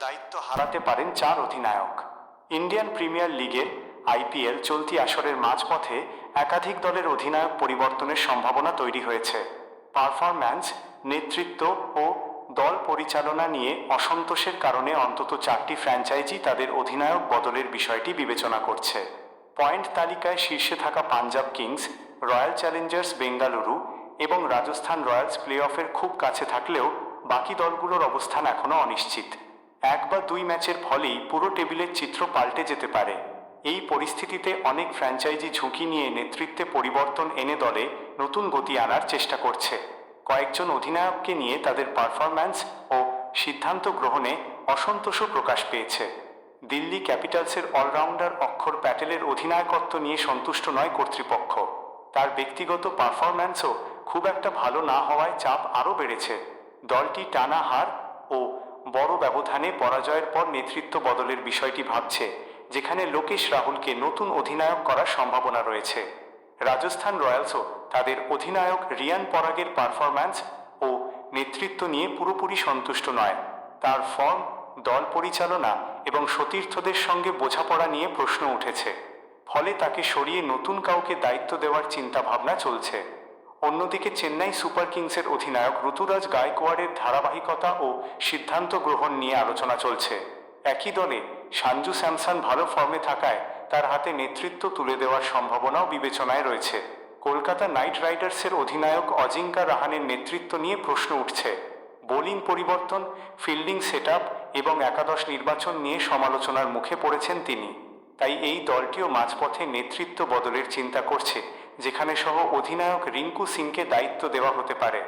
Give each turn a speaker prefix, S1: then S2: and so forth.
S1: দায়িত্ব হারাতে পারেন 4 অধিনায়ক। ইন্ডিয়ান প্রিমিয়ার লিগের আইপিএল চলতি আসরের মাঝপথে একাধিক দলের অধিনায়ক পরিবর্তনের সম্ভাবনা তৈরি হয়েছে। পারফরম্যান্স, নেতৃত্ব ও দল পরিচালনা নিয়ে অসন্তোষের কারণে অন্তত 4টি ফ্র্যাঞ্চাইজি তাদের অধিনায়ক বদলের বিষয়টি বিবেচনা করছে। পয়েন্ট তালিকায় শীর্ষে থাকা Punjab kings, royal challengers Bengaluru এবং রাজস্থান রয়্যালস প্লে অফের খুব কাছে থাকলেও বাকি দলগুলোর অবস্থান এখনও অনিশ্চিত। 1 বা 2 ম্যাচের ফলেই পুরো টেবিলের চিত্র পাল্টে যেতে পারে। এই পরিস্থিতিতে অনেক ফ্র্যাঞ্চাইজি ঝুঁকি নিয়ে নেতৃত্বে পরিবর্তন এনে দলে নতুন গতি আনার চেষ্টা করছে। কয়েকজন অধিনায়ককে নিয়ে তাদের পারফরম্যান্স ও সিদ্ধান্ত গ্রহণে অসন্তোষও প্রকাশ পেয়েছে। দিল্লি ক্যাপিটালসের অলরাউন্ডার অক্ষর প্যাটেলের অধিনায়কত্ব নিয়ে সন্তুষ্ট নয় কর্তৃপক্ষ। তার ব্যক্তিগত পারফরম্যান্সও খুব একটা ভালো না হওয়ায় চাপ আরও বেড়েছে। দলটি টানা হার ও বড় ব্যবধানে পরাজয়ের পর নেতৃত্ব বদলের বিষয়টি ভাবছে, যেখানে লোকেশ রাহুলকে নতুন অধিনায়ক করার সম্ভাবনা রয়েছে। রাজস্থান রয়্যালসও তাদের অধিনায়ক রিয়ান পরাগের পারফরম্যান্স ও নেতৃত্ব নিয়ে পুরোপুরি সন্তুষ্ট নয়। তার ফর্ম, দল পরিচালনা এবং সতীর্থদের সঙ্গে বোঝাপড়া নিয়ে প্রশ্ন উঠেছে। ফলে তাকে সরিয়ে নতুন কাউকে দায়িত্ব দেওয়ার চিন্তাভাবনা চলছে। অন্যদিকে চেন্নাই সুপার কিংসের অধিনায়ক ঋতুরাজ গায়কোয়াড়ের ধারাবাহিকতা ও সিদ্ধান্ত গ্রহণ নিয়ে আলোচনা চলছে। একই দলে সঞ্জু স্যামসন ভালো ফর্মে থাকায় তার হাতে নেতৃত্ব তুলে দেওয়ার সম্ভাবনাও বিবেচনায় রয়েছে। কলকাতা নাইট রাইডার্সের অধিনায়ক অজিঙ্কা রাহানের নেতৃত্ব নিয়ে প্রশ্ন উঠছে। বোলিং পরিবর্তন, ফিল্ডিং সেটআপ এবং একাদশ নির্বাচন নিয়ে সমালোচনার মুখে পড়েছেন তিনি। তাই এই দলটিও মাঝপথে নেতৃত্ব বদলের চিন্তা করছে, যেখানে সহ অধিনায়ক রিঙ্কু সিংকে দায়িত্ব দেওয়া হতে পারে।